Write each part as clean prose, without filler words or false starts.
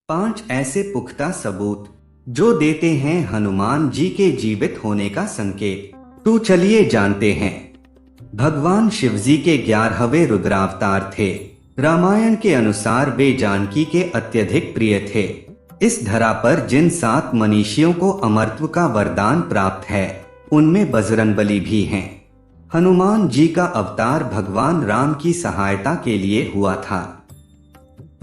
5 ऐसे पुख्ता सबूत जो देते हैं हनुमान जी के जीवित होने का संकेत। तो चलिए जानते हैं। भगवान शिवजी के 11वें रुद्रावतार थे। रामायण के अनुसार वे जानकी के अत्यधिक प्रिय थे। इस धरा पर जिन 7 मनीषियों को अमरत्व का वरदान प्राप्त है, उनमें बजरंगबली भी हैं। हनुमान जी का अवतार भगवान राम की सहायता के लिए हुआ था।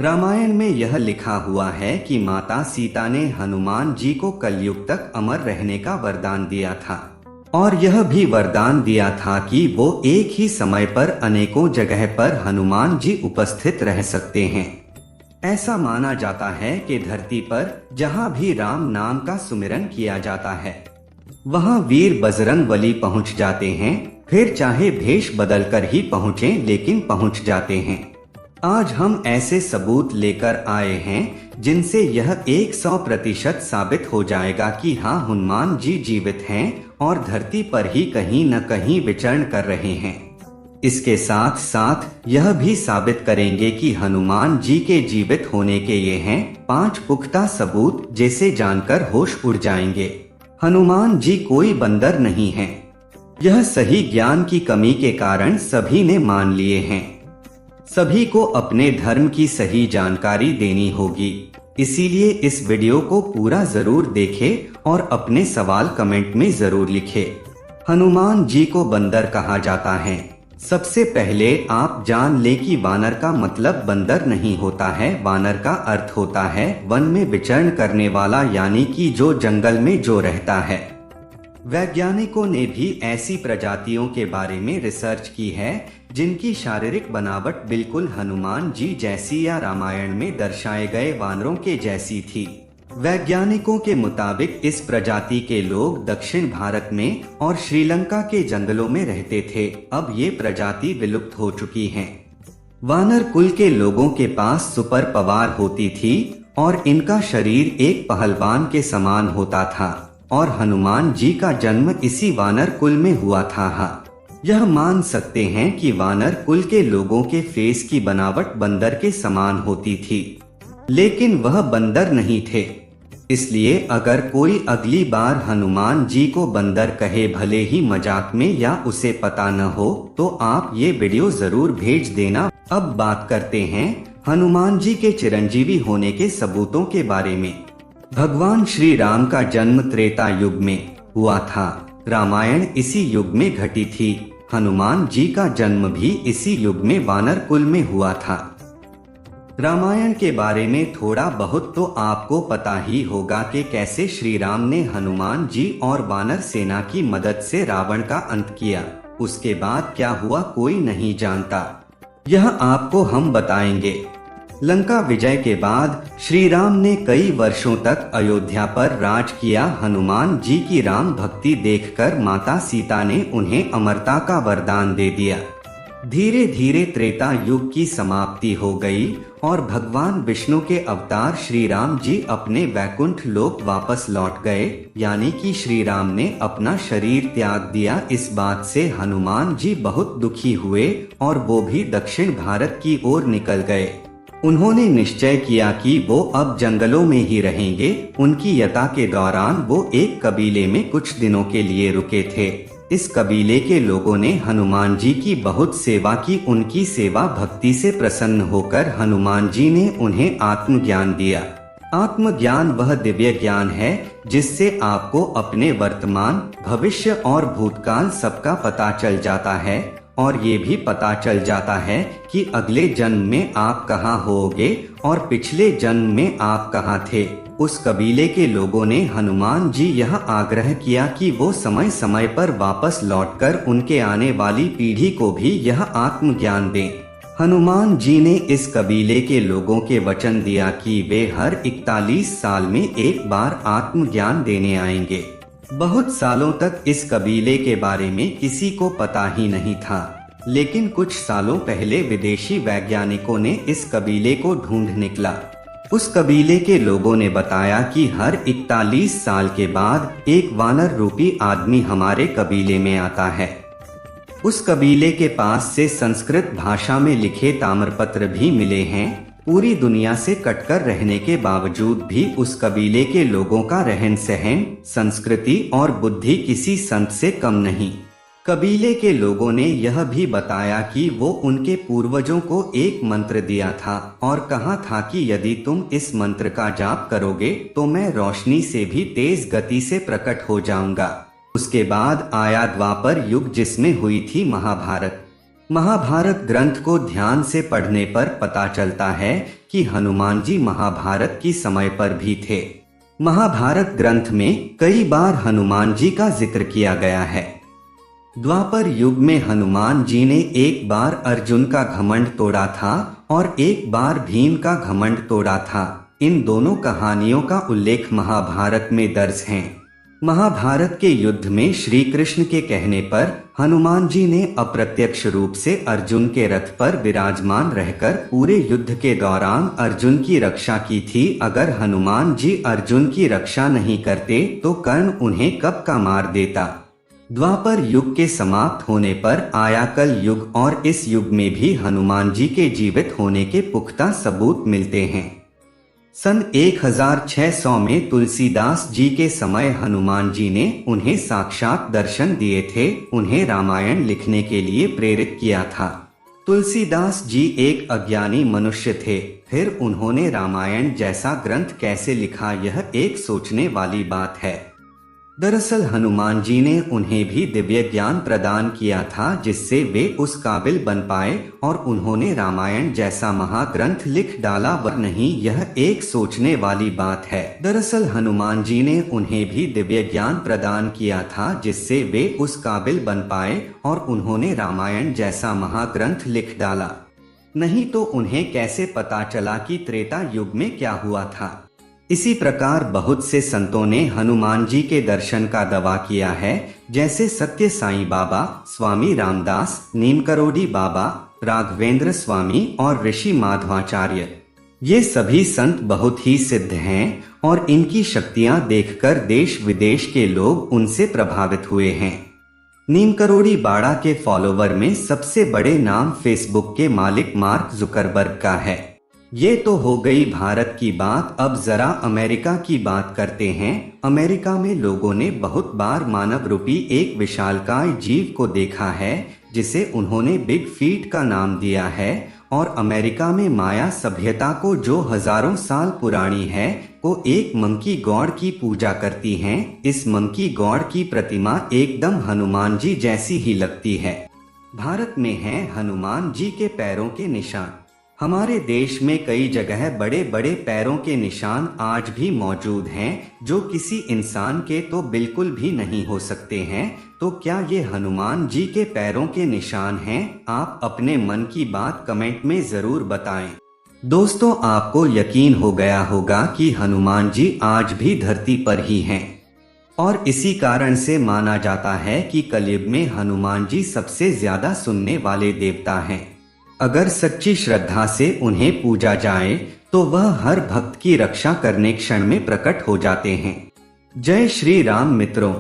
रामायण में यह लिखा हुआ है कि माता सीता ने हनुमान जी को कलयुग तक अमर रहने का वरदान दिया था, और यह भी वरदान दिया था कि वो एक ही समय पर अनेकों जगह पर हनुमान जी उपस्थित रह सकते हैं। ऐसा माना जाता है कि धरती पर जहाँ भी राम नाम का सुमिरन किया जाता है, वहाँ वीर बजरंगबली पहुँच जाते हैं। फिर चाहे भेष बदलकर ही पहुँचे, लेकिन पहुँच जाते हैं। आज हम ऐसे सबूत लेकर आए हैं जिनसे यह 100% साबित हो जाएगा कि हाँ, हनुमान जी जीवित हैं और धरती पर ही कहीं न कहीं विचरण कर रहे हैं। इसके साथ साथ यह भी साबित करेंगे कि हनुमान जी के जीवित होने के ये हैं 5 पुख्ता सबूत, जिसे जानकर होश उड़ जाएंगे। हनुमान जी कोई बंदर नहीं हैं। यह सही ज्ञान की कमी के कारण सभी ने मान लिए हैं। सभी को अपने धर्म की सही जानकारी देनी होगी, इसीलिए इस वीडियो को पूरा जरूर देखें और अपने सवाल कमेंट में जरूर लिखें। हनुमान जी को बंदर कहा जाता है। सबसे पहले आप जान ले कि वानर का मतलब बंदर नहीं होता है। वानर का अर्थ होता है वन में विचरण करने वाला, यानी कि जो जंगल में जो रहता है। वैज्ञानिकों ने भी ऐसी प्रजातियों के बारे में रिसर्च की है जिनकी शारीरिक बनावट बिल्कुल हनुमान जी जैसी या रामायण में दर्शाए गए वानरों के जैसी थी। वैज्ञानिकों के मुताबिक इस प्रजाति के लोग दक्षिण भारत में और श्रीलंका के जंगलों में रहते थे। अब ये प्रजाति विलुप्त हो चुकी है। वानर कुल के लोगों के पास सुपर पावर होती थी और इनका शरीर एक पहलवान के समान होता था, और हनुमान जी का जन्म इसी वानर कुल में हुआ था। यह मान सकते हैं कि वानर कुल के लोगों के फेस की बनावट बंदर के समान होती थी, लेकिन वह बंदर नहीं थे। इसलिए अगर कोई अगली बार हनुमान जी को बंदर कहे, भले ही मजाक में या उसे पता न हो, तो आप ये वीडियो जरूर भेज देना। अब बात करते हैं हनुमान जी के चिरंजीवी होने के सबूतों के बारे में। भगवान श्री राम का जन्म त्रेता युग में हुआ था। रामायण इसी युग में घटी थी। हनुमान जी का जन्म भी इसी युग में वानर कुल में हुआ था। रामायण के बारे में थोड़ा बहुत तो आपको पता ही होगा कि कैसे श्री राम ने हनुमान जी और वानर सेना की मदद से रावण का अंत किया। उसके बाद क्या हुआ कोई नहीं जानता, यह आपको हम बताएंगे। लंका विजय के बाद श्री राम ने कई वर्षों तक अयोध्या पर राज किया। हनुमान जी की राम भक्ति देखकर माता सीता ने उन्हें अमरता का वरदान दे दिया। धीरे धीरे त्रेता युग की समाप्ति हो गई और भगवान विष्णु के अवतार श्री राम जी अपने वैकुंठ लोक वापस लौट गए, यानी कि श्री राम ने अपना शरीर त्याग दिया। इस बात से हनुमान जी बहुत दुखी हुए और वो भी दक्षिण भारत की ओर निकल गए। उन्होंने निश्चय किया कि वो अब जंगलों में ही रहेंगे। उनकी यात्रा के दौरान वो एक कबीले में कुछ दिनों के लिए रुके थे। इस कबीले के लोगों ने हनुमान जी की बहुत सेवा की। उनकी सेवा भक्ति से प्रसन्न होकर हनुमान जी ने उन्हें आत्मज्ञान दिया। आत्मज्ञान वह दिव्य ज्ञान है जिससे आपको अपने वर्तमान, भविष्य और भूतकाल सबका पता चल जाता है, और ये भी पता चल जाता है कि अगले जन्म में आप कहाँ होगे और पिछले जन्म में आप कहाँ थे। उस कबीले के लोगों ने हनुमान जी यह आग्रह किया कि वो समय समय पर वापस लौटकर उनके आने वाली पीढ़ी को भी यह आत्मज्ञान दें। हनुमान जी ने इस कबीले के लोगों के वचन दिया कि वे हर 41 साल में एक बार आत्मज्ञान देने आएंगे। बहुत सालों तक इस कबीले के बारे में किसी को पता ही नहीं था, लेकिन कुछ सालों पहले विदेशी वैज्ञानिकों ने इस कबीले को ढूंढ निकला। उस कबीले के लोगों ने बताया कि हर 41 साल के बाद एक वानर रूपी आदमी हमारे कबीले में आता है। उस कबीले के पास से संस्कृत भाषा में लिखे ताम्रपत्र भी मिले हैं। पूरी दुनिया से कटकर रहने के बावजूद भी उस कबीले के लोगों का रहन सहन, संस्कृति और बुद्धि किसी संत से कम नहीं। कबीले के लोगों ने यह भी बताया कि वो उनके पूर्वजों को एक मंत्र दिया था और कहा था कि यदि तुम इस मंत्र का जाप करोगे तो मैं रोशनी से भी तेज गति से प्रकट हो जाऊंगा। उसके बाद आया द्वापर युग, जिसमें हुई थी महाभारत। महाभारत ग्रंथ को ध्यान से पढ़ने पर पता चलता है कि हनुमान जी महाभारत की समय पर भी थे। महाभारत ग्रंथ में कई बार हनुमान जी का जिक्र किया गया है। द्वापर युग में हनुमान जी ने एक बार अर्जुन का घमंड तोड़ा था और एक बार भीम का घमंड तोड़ा था। इन दोनों कहानियों का उल्लेख महाभारत में दर्ज है। महाभारत के युद्ध में श्री कृष्ण के कहने पर हनुमान जी ने अप्रत्यक्ष रूप से अर्जुन के रथ पर विराजमान रहकर पूरे युद्ध के दौरान अर्जुन की रक्षा की थी। अगर हनुमान जी अर्जुन की रक्षा नहीं करते तो कर्ण उन्हें कब का मार देता। द्वापर युग के समाप्त होने पर आया कल युग और इस युग में भी हनुमान जी के जीवित होने के पुख्ता सबूत मिलते हैं। सन 1600 में तुलसीदास जी के समय हनुमान जी ने उन्हें साक्षात दर्शन दिए थे, उन्हें रामायण लिखने के लिए प्रेरित किया था। तुलसीदास जी एक अज्ञानी मनुष्य थे, फिर उन्होंने रामायण जैसा ग्रंथ कैसे लिखा, यह एक सोचने वाली बात है। दरअसल हनुमान जी ने उन्हें भी दिव्य ज्ञान प्रदान किया था जिससे वे उस काबिल बन पाए और उन्होंने रामायण जैसा महाग्रंथ लिख डाला, व नहीं, यह एक सोचने वाली बात है। दरअसल हनुमान जी ने उन्हें भी दिव्य ज्ञान प्रदान किया था जिससे वे उस काबिल बन पाए और उन्होंने रामायण जैसा महाग्रंथ लिख डाला, नहीं तो उन्हें कैसे पता चला कि त्रेता युग में क्या हुआ था। इसी प्रकार बहुत से संतों ने हनुमान जी के दर्शन का दावा किया है, जैसे सत्य साईं बाबा, स्वामी रामदास, नीमकरोड़ी बाबा, राघवेंद्र स्वामी और ऋषि माधवाचार्य। ये सभी संत बहुत ही सिद्ध हैं और इनकी शक्तियां देखकर देश विदेश के लोग उनसे प्रभावित हुए हैं। नीमकरोड़ी बाड़ा के फॉलोवर में सबसे बड़े नाम फेसबुक के मालिक मार्क जुकरबर्ग का है। ये तो हो गई भारत की बात, अब जरा अमेरिका की बात करते हैं। अमेरिका में लोगों ने बहुत बार मानव रूपी एक विशालकाय जीव को देखा है जिसे उन्होंने बिग फीट का नाम दिया है और अमेरिका में माया सभ्यता को, जो हजारों साल पुरानी है, को एक मंकी गॉड की पूजा करती हैं। इस मंकी गॉड की प्रतिमा एकदम हनुमान जी जैसी ही लगती है। भारत में है हनुमान जी के पैरों के निशान। हमारे देश में कई जगह बड़े बड़े पैरों के निशान आज भी मौजूद हैं जो किसी इंसान के तो बिल्कुल भी नहीं हो सकते हैं। तो क्या ये हनुमान जी के पैरों के निशान हैं? आप अपने मन की बात कमेंट में जरूर बताएं। दोस्तों, आपको यकीन हो गया होगा कि हनुमान जी आज भी धरती पर ही हैं और इसी कारण से माना जाता है कि कलयुग में हनुमान जी सबसे ज्यादा सुनने वाले देवता हैं। अगर सच्ची श्रद्धा से उन्हें पूजा जाए तो वह हर भक्त की रक्षा करने क्षण में प्रकट हो जाते हैं। जय श्री राम मित्रों।